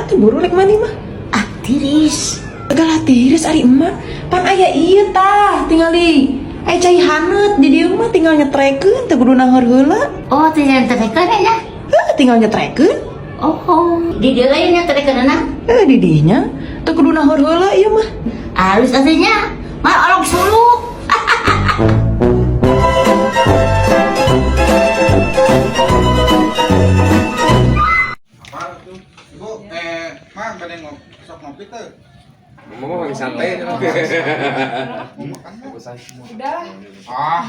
atuh buru rek mani mah. Ah, tiris. Segala tiris ari emak. Pan aya ieu tah tinggal di aya cai haneut di dieu mah tinggal nyetrekeun teu kudu nangeur heula. Oh, tinggal terekan ya? Tinggal nyetrekeun. Oh, di dia lainnya terekan na? Di dinya teu kudu nangeur heula ieu mah. Halus aslinya. Mal olok suluk. Mak, pada sok ngopi tuh. Mama lagi santai. Mau makan nggak? Udah. Ah,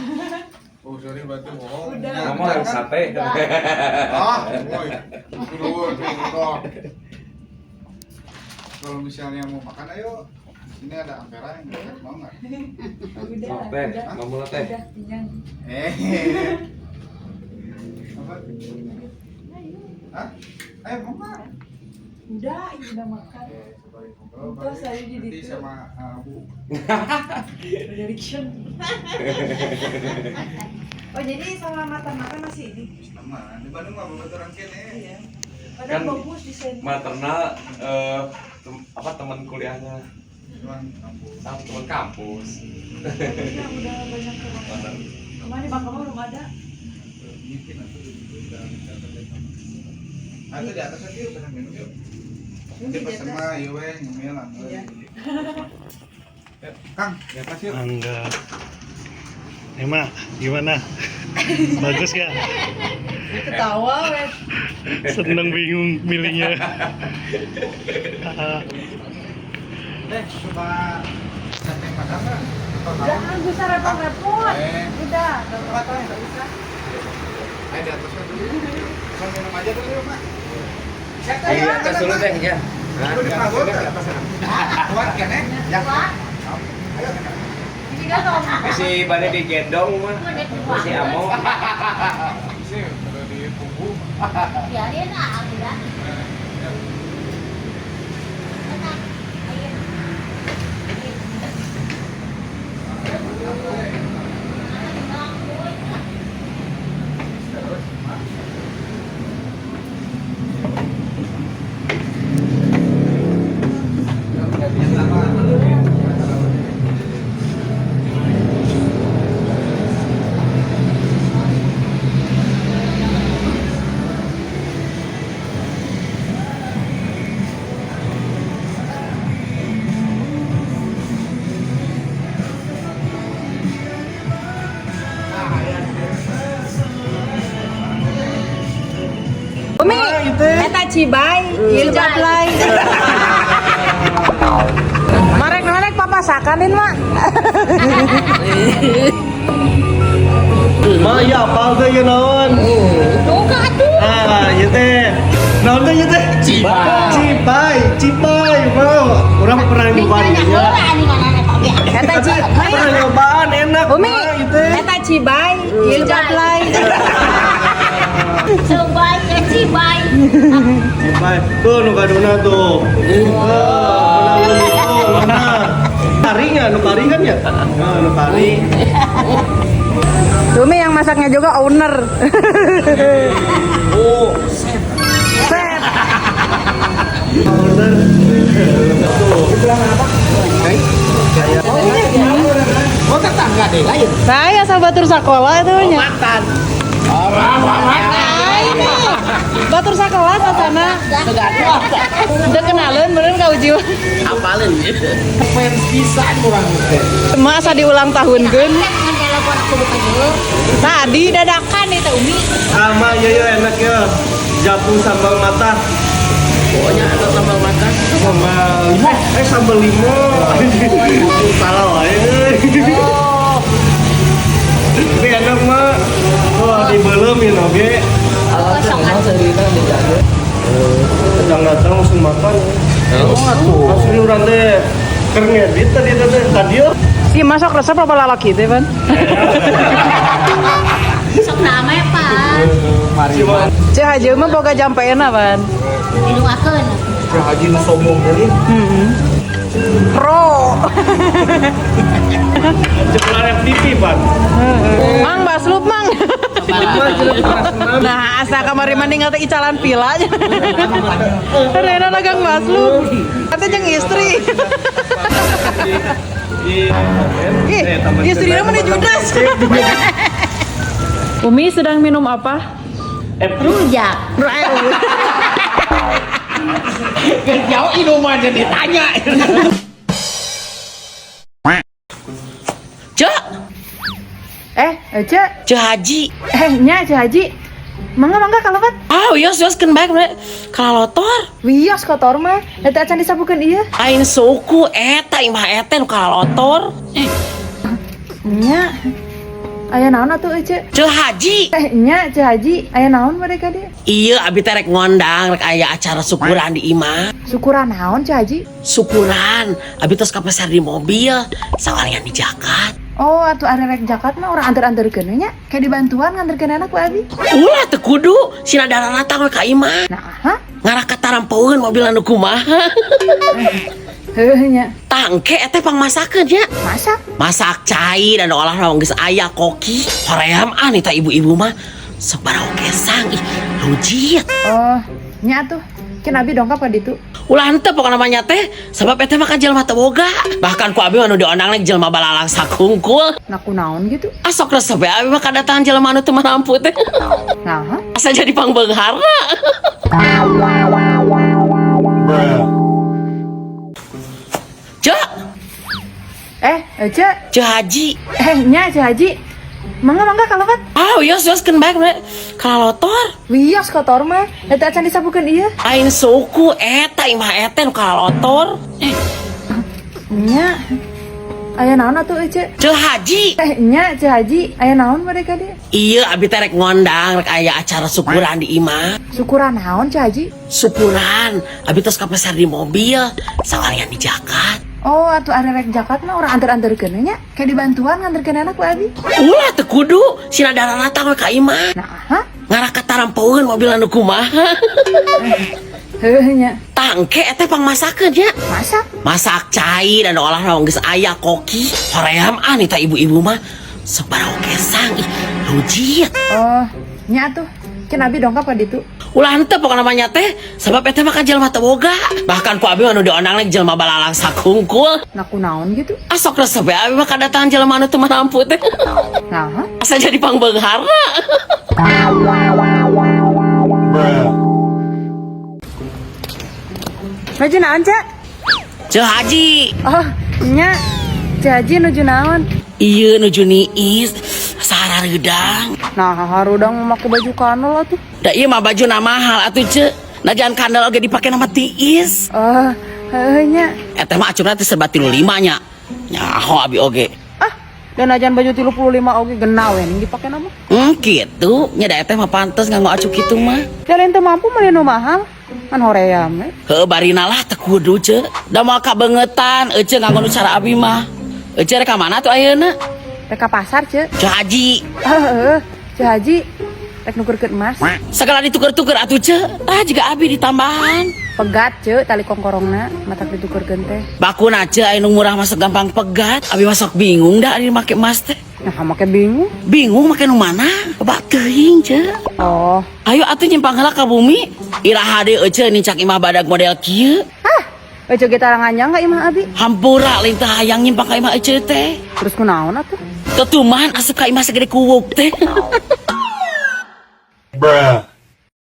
oh sorry berarti bohong. Mama lagi santai. Ah, boy. Dulu. Kalau misalnya mau makan, ayo. Ini ada ampera yang banyak mau nggak? Udah. Teh, kamu lah teh. Udah, kenyang. Apa? Hah? Ayo mau nggak? Udah, ini udah makan. Terus saya di Nanti situ. sama Bu. Direction. Oh, jadi sama makan masih ini. Sama, di Bandung mah babaturan kene. Iya. Padahal Kan bagus desainnya. maternal teman kuliahnya Cuman kampus. teman kampus. Iya, udah banyak orang. Kemarin Bang Kamu belum ada. Mungkin atau udah di atas aja yuk, pesan minum yuk. Nanti pas sama Yuen, nyemil Iya. Kang, di atas yuk. Angga. Emma, gimana? Bagus gak? Ketawa, weh. Seneng bingung milihnya. Coba sate padang nggak? Udah, nggak usah repot-repot. Udah, Nggak usah. Ayo di atasnya dulu. Pesan minum aja dulu yuk, Mak. Di atas dulu teh ya. Aduh, di atas dulu, di atas. Kuat kan, Ya. Ayo. Si pada digendong mah. Si Amo. Sih, udah di punggung. Ya, dia nak udah. Umi, eta Cibai, ieu batlai. Marek-marek papasakanin mak. Ma, ya apa tuh ya naon? Ah, ya teh. Naon teh ya teh? Cipai, mau. Orang pernah nyobain ya. Eta Cibai. Pernah nyobaan enak. Umi, Ma, ya teh. eta Cibai, ieu batlai. Coba cibai. Cipai. Tuh nu kaduna tuh. Mana? Kari nggak? Nu kari kan ya? Nu kari. Umi yang masaknya juga owner. Oh, Set. bener. Oh, tetangga deh, lain. Saya sahabatur sekolah itu nya. Batur sakelas asana. Udah kenalan beneran ka uji. Apalin gitu. Fans pisan kurang teh. Masa diulang tahunkeun. Kan telepon aku bukan dulu. Tadi dadakan itu Umi. Sama ya enak ya. Japung sambal mata. Pokoknya ada sambal makan. Sambal limo. Sambal limo. Salah wae. Tapi enak mah. Wah, dibelemin oge. Datang-datang langsung makan. Langsung urang teh keur ngedit tadi tadi. Si masak resep apa lalaki teh, Ban? Sok nama ya, Pak. Ceh Haji mah boga jampeena, Ban. Diluakeun. Si Haji nu sombong tadi. Pro. Cepelan FTV, Pan. Mang Baslup, Mang. Nah, asa kamari meninggal teh icalan pila aja. Rena lagang masluk. Kata jeung istri. Istrinya mana judes. Umi sedang minum apa? Rujak. Jauh inuman jadi ditanya. Cek, Cek. Cek Haji. Nya Cek Haji. Mangga kalau kan? Ah, wios kan baik kalalotor. Wios kotor mah. Eta acan disapukeun ieu. Ain suku eta imah eta nu kalalotor. Nya. Aya naon atuh Cek? Cek Haji. Nya Cek Haji, aya naon mereka dia? Iya, abi teh rek ngondang rek aya acara syukuran di imah. Syukuran naon Cek Haji? Syukuran, abi tos kapeser di mobil, sawalian di jakat. Oh, atuh ada rek jakat mah orang anter-anterkeun nya. Kayak dibantuan nganterkeun anak ku abi. Ulah teu kudu, sina darah datang we ka imah. Nah, ha? Ngarah katarampeun mobil anu kumaha. Heuh nya. Tangke eta pangmasakeun nya. Masak? Masak cai dan olah naon geus aya koki. Hoream ani ta ibu-ibu mah sok baraoke sang ih lujit. Oh, nya atuh. Can abi dongkap ka ditu. Ulah henteu pokona namanya teh sabab eta mah kan jelema teu boga. Bahkan ku abi anu diondang lagi jelema balalang sakungkul. Naku naon gitu. Asok resep we abi mah kadatangan jelema anu teu mampu teh. Nah, ha? Asa jadi pangbeungharna. Cek, Cek. Cek Haji. Nya Cek Haji. Mangga kalau kan? Ah, wios kan baik kalalotor. Wios kotor mah. Eta acan disapukeun ieu. Ain suku eta imah eta nu kalalotor. Nya. Aya naon atuh Cek? Cek Haji. Nya Cek Haji, aya naon mereka dia? Iya, abi teh rek ngondang rek aya acara syukuran di imah. Syukuran naon Cek Haji? Syukuran, abi tos kapeser di mobil, sawalian di jakat. Oh, atuh ada rek jakat mah orang anter-anterkeun nya. Kayak dibantuan nganterkeun anak ku abi. Ulah teu kudu, sina darah datang we ka imah. Nah, ha? Ngarah katarampeun mobil anu kumaha. Heuh nya. Tangke eta pangmasakeun nya. Masak? Masak cai dan olah naon geus aya koki. Hoream ani ta ibu-ibu mah sok baraoke sang ih lujit. Oh, nya atuh. Can abi dongkap ka ditu. Ulah henteu pokona namanya teh sabab eta mah kan jelema teu boga. Bahkan ku abi anu diondang lagi jelema balalang sakungkul. Naku naon gitu. Asok resep we abi mah kadatangan jelema anu teu mampu teh. Nah, ha? Asa jadi pangbeungharna. Nuju naon, Cek? Cek Haji. Oh, nya. Cek Haji nuju naon? Iya nuju niis sarareudeang. Nah, harudang make baju kanel atuh. Da ieu mah bajuna mahal atuh Cek. Najan kandel oge dipake nama tiis. Oh, heuh nya. Eta mah acurna teh serba 35 nya. Nyaho abi oge. Ah, dan ajan baju 35 oge genah we ning dipake nama. Kitu, nya da eta mah pantes nganggo acu kitu mah. Jalan teu mampu mah nu mahal. Kan hoream we. Heuh barina lah teu kudu Cek. Da moal kabeungetan euceuk nganggo nu cara abi mah. Euceuk rek ka mana tuh ayeuna? Rek ka pasar, Cek. Cek Haji. Heeh, Cek Haji. Rek nukerkeun emas. Segala dituker-tuker atuh Cek. Tah jiga abi ditambahan. Pegat, Cek, tali kongkorongna matak ditukerkeun teh. Bakuna Cek aya nu murah masuk gampang pegat. Abi masuk bingung da ari make emas teh. Nah, make bingung. Bingung make nu mana? Coba teuing Cek. Oh, Ayo atuh nyimpang heula ka bumi. Iraha deui euceuk nincak imah badag model kieu. Ojo kita ranganjang gak imah abi? Hampura lintah hayang nyimpang ka imah euceuk teh. Terus kunaon atuh? Ketuman asup ka imah segede kuwuk teh. Bruh.